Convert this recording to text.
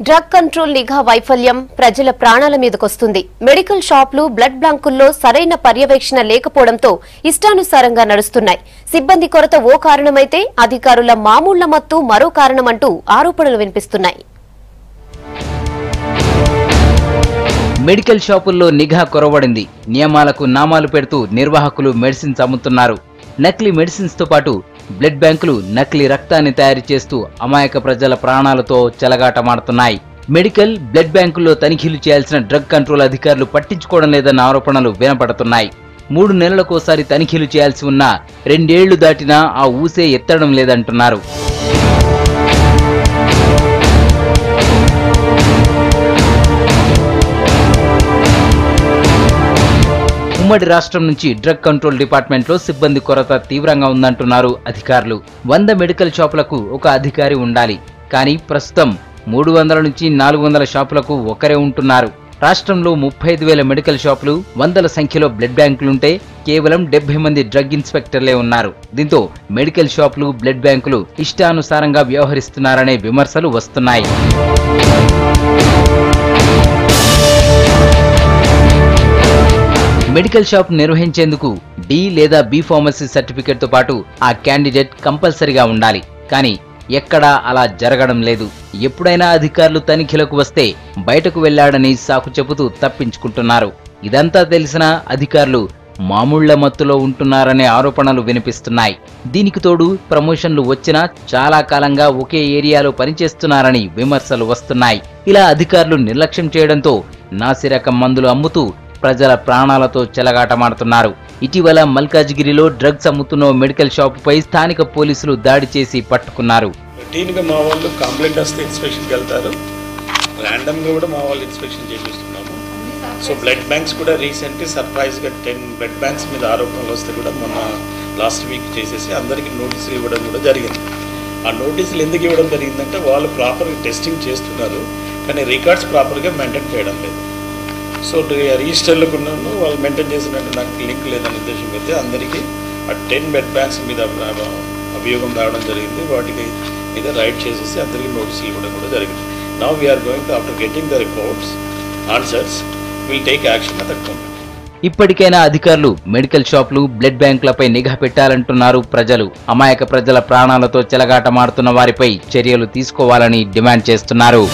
Drug control నిఘా వైఫల్యం ప్రజల ప్రాణాల మీదకొస్తుంది. మెడికల్ షాపులు, బ్లడ్ బ్యాంకుల్లో సరైన పర్యవేక్షణ లేకపోవడంతో ఇష్టానుసారంగా నడుస్తున్నాయి. సిబ్బంది కొరత ఓ కారణమైతే అధికారుల మామూళ్ల మత్తు మరో కారణమంటూ ఆరోపణలు వినిపిస్తున్నాయి. మెడికల్ షాపుల్లో నిఘా కొరవడింది. నియమాలకు నామాలు పెడుతూ నిర్వాహకులు మెడిసిన్స్ అమ్ముతున్నారు. నకిలీ మెడిసిన్స్ తో పాటు బ్లడ్ బ్యాంకులు నకిలీ రక్తాన్ని తయారు చేస్తూ అమాయక ప్రజల ప్రాణాలతో చెలగాటమాడుతున్నాయి. మెడికల్, బ్లడ్ బ్యాంకుల్లో తనిఖీలు చేయాల్సిన డ్రగ్ కంట్రోల్ అధికారులు పట్టించుకోవడం లేదన్న ఆరోపణలు వినపడుతున్నాయి. 3 నెలలకోసారి తనిఖీలు చేయాల్సి ఉన్నా 2 ఏళ్లు దాటినా ఆ ఊసే ఎత్తడం లేదంటున్నారు. ఉమ్మడి రాష్ట్రం నుంచి డ్రగ్ కంట్రోల్ డిపార్ట్మెంట్ లో సిబ్బంది కొరత తీవ్రంగా ఉందంటున్నారు అధికారులు. 100 మెడికల్ షాపులకు ఒక అధికారి ఉండాలి. కానీ ప్రస్తుతం 300 నుంచి 400 షాపులకు ఒకరే ఉంటున్నారు. రాష్ట్రంలో 35,000 మెడికల్ షాపులు, వందల సంఖ్యలో బ్లడ్ బ్యాంకులుంటే కేవలం 70 మంది డ్రగ్ ఇన్స్పెక్టర్లే ఉన్నారు. దీంతో మెడికల్ షాపులు, బ్లడ్ బ్యాంకులు ఇష్టానుసారంగా వ్యవహరిస్తున్నారనే విమర్శలు వస్తున్నాయి. మెడికల్ షాప్ నిర్వహించేందుకు డి లేదా బి ఫార్మసీ సర్టిఫికేట్ తో పాటు ఆ క్యాండిడేట్ కంపల్సరీగా ఉండాలి. కానీ ఎక్కడా అలా జరగడం లేదు. ఎప్పుడైనా అధికారులు తనిఖీలకు వస్తే బయటకు వెళ్లాడని సాకు చెబుతూ తప్పించుకుంటున్నారు. ఇదంతా తెలిసినా అధికారులు మామూళ్ల మత్తులో ఉంటున్నారనే ఆరోపణలు వినిపిస్తున్నాయి. దీనికి తోడు ప్రమోషన్లు వచ్చినా చాలా కాలంగా ఒకే ఏరియాలో పనిచేస్తున్నారని విమర్శలు వస్తున్నాయి. ఇలా అధికారులు నిర్లక్ష్యం చేయడంతో నాసిరకం మందులు అమ్ముతూ ప్రజల ప్రాణాలతో చెలగాటమాడుతున్నారు. ఇటీవల మల్కాజ్గిరిలో డ్రగ్స్ అమ్ముతున్న మెడికల్ షాప్ పై స్థానిక పోలీసులు దాడి చేసి పట్టుకున్నారు. రొటీన్గా మా వాళ్ళు కంప్లైంట్ వస్తే ఇన్స్పెక్షన్కి వెళ్తారు. ర్యాండమ్గా కూడా మా వాళ్ళు ఇన్స్పెక్షన్ చేపిస్తున్నాము. సో బ్లడ్ బ్యాంక్స్ కూడా రీసెంట్లీ సర్ప్రైజ్గా 10 బ్లడ్ బ్యాంక్స్ మీద ఆరోపణలు వస్తే కూడా మొన్న లాస్ట్ వీక్ చేసేసి అందరికీ నోటీసులు ఇవ్వడం కూడా జరిగింది. ఆ నోటీసులు ఎందుకు ఇవ్వడం జరిగిందంటే వాళ్ళు ప్రాపర్గా టెస్టింగ్ చేస్తున్నారు, కానీ రికార్డ్స్ ప్రాపర్గా మెయింటైన్ చేయడం లేదు. సో రిజిస్టర్లకు ఉన్నాను వాళ్ళు మెయింటైన్ చేసినట్టు నాకు లింక్ లేదనే ఉద్దేశం అయితే అందరికీ ఆ 10 బ్లడ్ బ్యాంక్స్ మీద అభియోగం రావడం జరిగింది. వాటికి మీద రైడ్ చేసేసి అందరికీ నోటీసులు ఇవ్వడం కూడా జరిగింది. Now we're going to after getting the reports answers will take action at that moment. ఇప్పటికైనా అధికారులు మెడికల్ షాపులు, బ్లడ్ బ్యాంకులపై నిఘా పెట్టాలంటున్నారు ప్రజలు. అమాయక ప్రజల ప్రాణాలతో చెలగాటమాడుతున్న వారిపై చర్యలు తీసుకోవాలని డిమాండ్ చేస్తున్నారు.